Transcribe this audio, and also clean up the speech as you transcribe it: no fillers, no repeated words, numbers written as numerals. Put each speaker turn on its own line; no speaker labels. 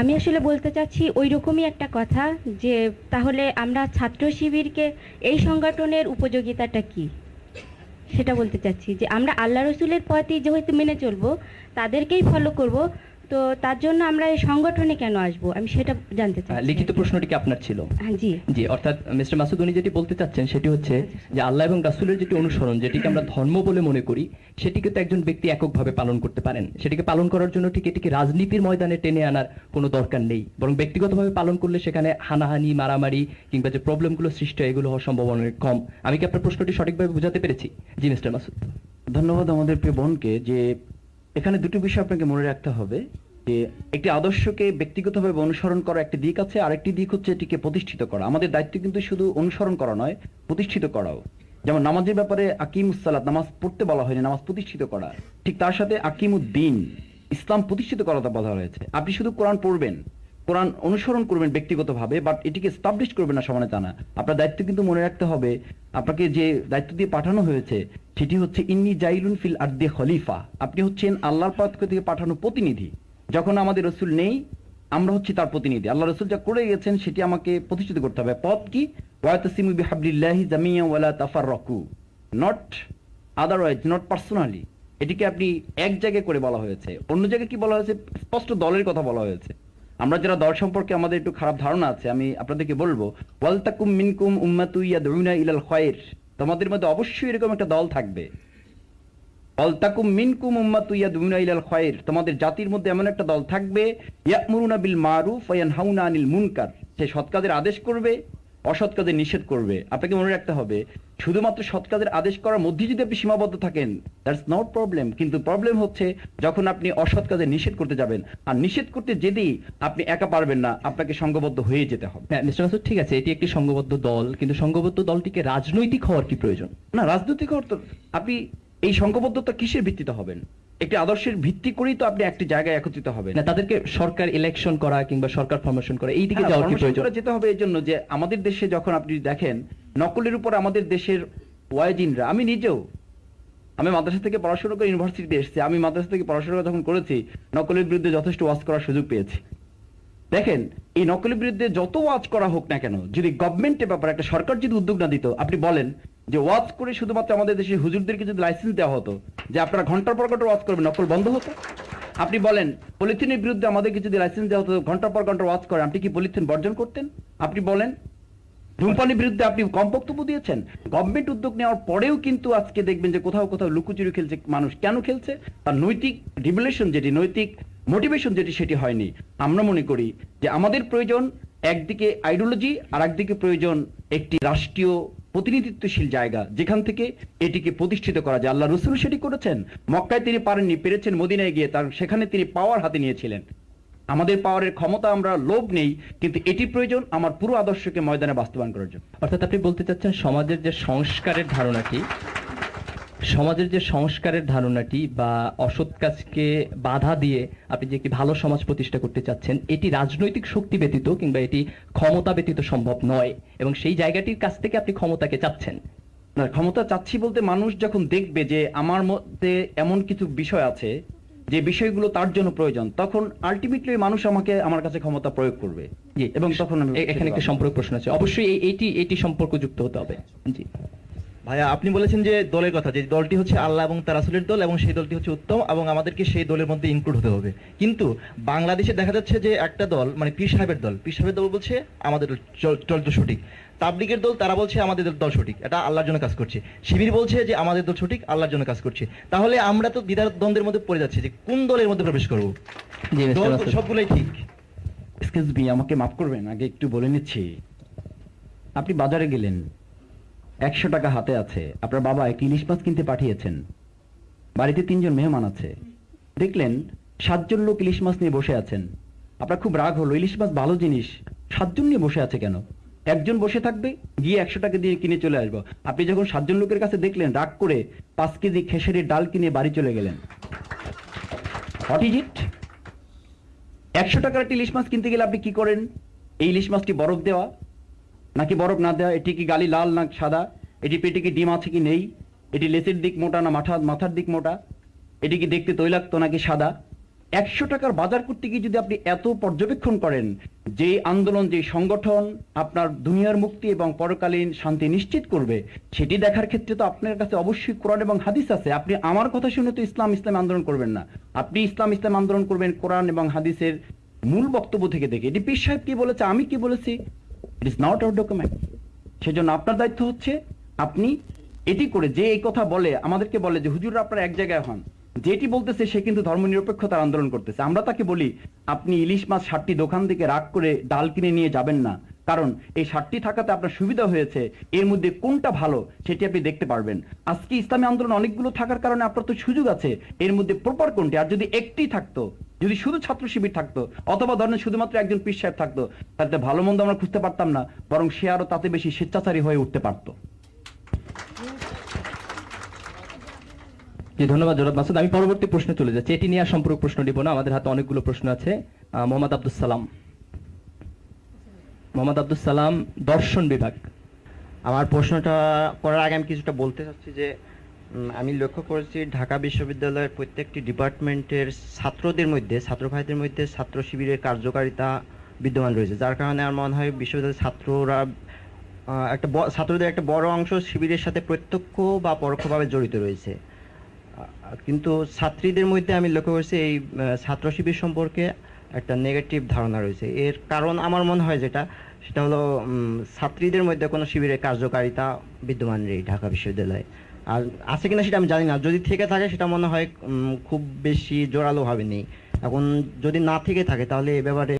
আমি আসলে বলতে চাচ্ছি ওই রকমই একটা কথা, যে তাহলে আমরা ছাত্র শিবিরকে এই সংগঠনের উপযোগিতাটা কি, সেটা বলতে চাচ্ছি। যে আমরা আল্লাহ রসুলের পথই যেহেতু মেনে চলবো, তাদেরকেই ফলো করব, তো তার জন্য আমরা এই সংগঠনে কেন আসবো, আমি সেটা জানতে চাচ্ছি।
লিখিত প্রশ্নটি কি আপনার ছিল?
হ্যাঁ, জি।
জি, অর্থাৎ মিস্টার মাসুদ উনি যেটি বলতে চাচ্ছেন সেটি হচ্ছে যে আল্লাহ এবং রাসূলের যেটি অনুসরণ, যেটিকে আমরা ধর্ম বলে মনে করি, সেটিকে তো একজন ব্যক্তি এককভাবে পালন করতে পারেন। সেটিকে পালন করার জন্য ঠিক এটিকে রাজনীতির ময়দানে টেনে আনার কোনো দরকার নেই, বরং ব্যক্তিগতভাবে পালন করলে সেখানে হানাহানি, মারামারি কিংবা যে প্রবলেমগুলো সৃষ্টি হয় এগুলো হওয়ার সম্ভাবনা অনেক কম। আমি কি আপনার প্রশ্নটি সঠিকভাবে বোঝাতে পেরেছি? জি মিস্টার মাসুদ।
ধন্যবাদ আমাদের প্রিয় বোনকে। যে এখানে দুটো বিষয় আপনাকে মনে রাখতে হবে, যে একটি আদর্শকে ব্যক্তিগতভাবে অনুসরণ করা একটি দিক আছে, আরেকটি দিক হচ্ছে এটিকে প্রতিষ্ঠিত করা। আমাদের দায়িত্ব কিন্তু শুধু অনুসরণ করা নয়, প্রতিষ্ঠিত করাও। যেমন নামাজের ব্যাপারে আকিমুসসালাত, নামাজ পড়তে বলা হয়নি, নামাজ প্রতিষ্ঠিত করা। ঠিক তার সাথে আকিমুদ্দিন, ইসলাম প্রতিষ্ঠিত করাটা বলা হয়েছে। আপনি শুধু কোরআন পড়বেন, কোরআন অনুসরণ করবেন ব্যক্তিগতভাবে, বাট এটিকে এস্টাবলিশ করবেন না সমানে তা না। আপনার দায়িত্ব কিন্তু মনে রাখতে হবে, আপনাকে যে দায়িত্ব দিয়ে পাঠানো হয়েছে সেটি হচ্ছে ইন্নী জাইলুন ফিল আরদি খলিফা। আপনি হচ্ছেন আল্লাহর পক্ষ থেকে পাঠানো প্রতিনিধি। যখন আমাদের রসুল নেই, আমরা হচ্ছি তার প্রতিনিধি। আল্লাহ রসুল যা করে গেছেন সেটি আমাকে প্রতিষ্ঠিত করতে হবে। পথ কি? ওয়াতাসিমু বিহাবলিল্লাহি জামিআন ওয়ালা তাফাররাকু, নট আদারওয়াইজ, নট পার্সোনালি। এটিকে আপনি এক জায়গায় করে বলা হয়েছে। অন্য জায়গায় কি বলা হয়েছে? স্পষ্ট দলের কথা বলা হয়েছে। আমরা যারা দল সম্পর্কে আমাদের একটু খারাপ ধারণা আছে, আমি আপনাদেরকে বলবো, ওয়ালতাকুম মিনকুম উম্মাতু ইয়াদউনা ইলাল খায়র, তোমাদের মধ্যে অবশ্যই এরকম একটা দল থাকবে। ওয়ালতাকুম মিনকুম উম্মাতু ইয়াদউনা ইলাল খায়র, তোমাদের জাতির মধ্যে এমন একটা দল থাকবে, ইয়া'মুরুনা বিল মারুফ ওয়া ইয়ানহাউনা আনিল মুনকার, সে সৎ কাজের আদেশ করবে, অসৎ কাজের নিষেধ করবে। আপনাকে মনে রাখতে হবে, শুধুমাত্র সৎ কাজের আদেশ করার মধ্যে যদি আপনি সীমাবদ্ধ থাকেন, দ্যাটস নট প্রবলেম। কিন্তু প্রবলেম হচ্ছে যখন আপনি অসৎ কাজে নিষেধ করতে যাবেন, আর নিষেধ করতে যেতেই আপনি একা পারবেন না, আপনাকে সংঘবদ্ধ হয়ে যেতে হবে।
হ্যাঁ মিস্টার মাসুদ, ঠিক আছে, এটি একটি সংঘবদ্ধ দল, কিন্তু সংঘবদ্ধ দলটিকে রাজনৈতিক হওয়ার কি প্রয়োজন?
না, রাজনৈতিক অর্থ আপনি এই সংঘবদ্ধতা কিসের ভিত্তিতে হবেন? একটি আদর্শের ভিত্তি করেই তো আপনি একটি জায়গায় একত্রিত হবেন।
না, তাদেরকে সরকার ইলেকশন করা কিংবা সরকার ফরমেশন করা এই দিকে
হ্যাঁ,
যাওয়ার কি
ফরমেশন
প্রয়োজন?
করে যেতে হবে এই জন্য যে আমাদের দেশে যখন আপনি দেখেন নকলের উপর আমাদের দেশের ওয়াইজিনরা, আমি নিজেও, আমি মাদ্রাসা থেকে পড়াশোনা করে ইউনিভার্সিটিতে এসেছি, আমি মাদ্রাসা থেকে পড়াশোনা যখন করেছি নকলের বিরুদ্ধে যথেষ্ট ওয়াজ করার সুযোগ পেয়েছি। দেখেন, এই নকলের বিরুদ্ধে যত ওয়াজ করা হোক না কেন, যদি গভর্নমেন্টের ব্যাপারে একটা সরকার যদি উদ্যোগ না দিত, আপনি বলেন যে ওয়াজ করে শুধুমাত্র আমাদের দেশের হুজুরদেরকে যদি লাইসেন্স দেওয়া হতো যে আপনারা ঘন্টার পর ঘন্টা ওয়াজ করবেন, নকল বন্ধ হতো? আপনি বলেন পলিথিনের বিরুদ্ধে আমাদেরকে যদি লাইসেন্স দেওয়া হতো, ঘন্টার পর ঘন্টা ওয়াজ করেন, আপনি কি পলিথিন বর্জন করতেন? আপনি বলেন ধূমপানের বিরুদ্ধে আপনি কম বক্তব্য দিয়েছেন। গভর্নমেন্ট উদ্যোগ নেওয়ার পরেও কিন্তু আজকে দেখবেন যে কোথাও কোথাও লুকোচুরি খেলছে মানুষ। কেন খেলছে? তার নৈতিক রিভলিউশন যেটি, নৈতিক মোটিভেশন যেটি, সেটি হয়নি। আমরা মনে করি যে আমাদের প্রয়োজন একদিকে আইডিওলজি, আর একদিকে প্রয়োজন একটি রাষ্ট্রীয় প্রতিনিধিত্বশীল জায়গা, যেখান থেকে এটিকে প্রতিষ্ঠিত করা যায়। আল্লাহ রসুল সেটি করেছেন। মক্কায় তিনি পারেননি, পেরেছেন মদিনায় গিয়ে, তার সেখানে তিনি পাওয়ার হাতে নিয়েছিলেন। আমাদের পাওয়ারের ক্ষমতা, আমরা লোভ নেই, কিন্তু এটি প্রয়োজন আমার পুরো আদর্শকে ময়দানে বাস্তবায়ন করার জন্য।
অর্থাৎ আপনি বলতে চাচ্ছেন সমাজের যে সংস্কারের ধারণাটি বা অসৎ কাজকে বাধা দিয়ে আপনি যে একটি ভালো সমাজ প্রতিষ্ঠা করতে চাচ্ছেন, এটি রাজনৈতিক শক্তি ব্যতীত কিংবা এটি ক্ষমতা ব্যতীত সম্ভব নয়, এবং সেই জায়গাটির কাছ থেকে আপনি ক্ষমতাকে চাচ্ছেন।
না, ক্ষমতা চাচ্ছি বলতে মানুষ যখন দেখবে যে আমার মধ্যে এমন কিছু বিষয় আছে যে বিষয়গুলো তার জন্য প্রয়োজন, তখন আলটিমেটলি মানুষ আমার কাছে ক্ষমতা প্রয়োগ করবে।
জি,
এবং তখন আমি
এখানে একটি সম্পর্ক প্রশ্ন আছে, অবশ্যই এটি সম্পর্ক যুক্ত হতে হবে। জি
ভাইয়া, আপনি বলেছেন যে দলের কথা, যে দলটি হচ্ছে আল্লাহ এবং তার রাসূলের দল, এবং সেই দলটি হচ্ছে উত্তম, এবং আমাদেরকে সেই দলের মধ্যে ইনক্লুড হতে হবে। কিন্তু বাংলাদেশে দেখা যাচ্ছে যে একটা দল, মানে পীর সাহেবের দল বলছে আমাদের দল তো সঠিক, তাবলিগের দল তারা বলছে আমাদের দল সঠিক, এটা আল্লাহর জন্য কাজ করছে, শিবির বলছে যে আমাদের দল সঠিক, আল্লাহর জন্য কাজ করছে। তাহলে আমরা তো দ্বিধার দ্বন্দ্বের মধ্যে পড়ে যাচ্ছি যে কোন দলের মধ্যে প্রবেশ করবো। দল সবগুলোই ঠিক।
এক্সকিউজ মি, আমাকে মাফ করবেন, আগে একটু বলে নিচ্ছি। আপনি বাজারে গেলেন, 100 টাকা হাতে আছে, আপনার বাবা একটি ইলিশ মাছ কিনতে পাঠিয়েছেন, বাড়িতে 3 জন মেহমান আছে, দেখলেন 7 জন লোক ইলিশ মাছ নিয়ে বসে আছেন। আপনার খুব রাগ হলো, ইলিশ মাছ ভালো জিনিস, 7 জন নিয়ে বসে আছে কেন? একজন বসে থাকবে, গিয়ে 100 টাকা দিয়ে কিনে চলে আসবো। আপনি যখন 7 জন লোকের কাছে দেখলেন, রাগ করে 5 কেজি খেসারির ডাল কিনে বাড়ি চলে গেলেন। What is it? 100 টাকার একটা ইলিশ মাছ কিনতে গেলে আপনি কি করেন? এই ইলিশ মাছটি বরফ দেওয়া নাকি বরফ না দেওয়া, এটি কি গালি লাল না সাদা, এটি পেটে কি ডিম আছে কি নেই, এটি লেজের দিক মোটা না মাথার দিক মোটা, এটি কি দেখতে তৈলাক্ত নাকি সাদা, 100 টাকার বাজার করতে গিয়ে যদি আপনি এত পর্যবেক্ষণ করেন, যে আন্দোলন, যে সংগঠন আপনার দুনিয়ার মুক্তি এবং পরকালীন শান্তি নিশ্চিত করবে, সেটি দেখার ক্ষেত্রে তো আপনার কাছে অবশ্যই কোরআন এবং হাদিস আছে। আপনি আমার কথা শুনে তো ইসলাম আন্দোলন করবেন না, আপনি ইসলাম আন্দোলন করবেন কোরআন এবং হাদিসের মূল বক্তব্য থেকে দেখে। এটি পীর সাহেব কি বলেছে, আমি কি বলেছি, it is not our document. সেজন্য আপনার দায়িত্ব হচ্ছে আপনি এটি করে, যে এই কথা বলে আমাদেরকে বলে যে হুজুররা আপনারা এক জায়গায় হন, যেটি বলতেছে সে কিন্তু ধর্মনিরপেক্ষতার আন্দোলন করতেছে। আমরা তাকে বলি আপনি ইলিশ মাছ 60টি দোকান থেকে রাগ করে ডাল কিনে নিয়ে যাবেন না, কারণ এই 60টি থাকাতে আপনার সুবিধা হয়েছে, এর মধ্যে কোনটা ভালো সেটি আপনি দেখতে পারবেন। আজকে ইসলামী আন্দোলন অনেকগুলো থাকার কারণে আপনার তো সুযোগ আছে এর মধ্যে প্রপার কোনটি। আর যদি একটি থাকতো, যদি শুধু ছাত্র শিবির থাকতো, অথবা ধরেন শুধুমাত্র একজন পীর সাহেব থাকতো, তাতে ভালো মন্দ আমরা খুঁজতে পারতাম না, বরং সে আরো তাতে বেশি স্বেচ্ছাচারী হয়ে উঠতে পারতো।
জি, ধন্যবাদ জনাব মাসুদ। আমি পরবর্তী প্রশ্নে চলে যাচ্ছি, এটি নিয়ে আর সম্পূর্ণ প্রশ্ন নিব না, আমাদের হাতে অনেকগুলো প্রশ্ন আছে। মোহাম্মদ আব্দুল সালাম। মোহাম্মদ আব্দুল সালাম, দর্শন বিভাগ।
আমার প্রশ্নটা করার আগে আমি কিছুটা বলতে চাচ্ছি যে আমি লক্ষ্য করেছি ঢাকা বিশ্ববিদ্যালয়ের প্রত্যেকটি ডিপার্টমেন্টের ছাত্রদের মধ্যে, ছাত্র ভাইদের মধ্যে ছাত্র শিবিরের কার্যকারিতা বিদ্যমান রয়েছে, যার কারণে আমার মনে হয় বিশ্ববিদ্যালয়ের ছাত্ররা ছাত্রদের একটা বড় অংশ শিবিরের সাথে প্রত্যক্ষ বা পরোক্ষভাবে জড়িত রয়েছে। কিন্তু ছাত্রীদের মধ্যে আমি লক্ষ্য করেছি এই ছাত্র শিবির সম্পর্কে একটা নেগেটিভ ধারণা রয়েছে। এর কারণ আমার মনে হয় সেটা হলো ছাত্রীদের মধ্যে কোনো শিবিরের কার্যকারিতা বিদ্যমান নেই ঢাকা বিশ্ববিদ্যালয়ে। আর আছে কিনা সেটা আমি জানি না, যদি থেকে থাকে সেটা মনে হয় খুব বেশি জোরালোভাবে নেই। এখন যদি না থেকে থাকে তাহলে এ ব্যাপারে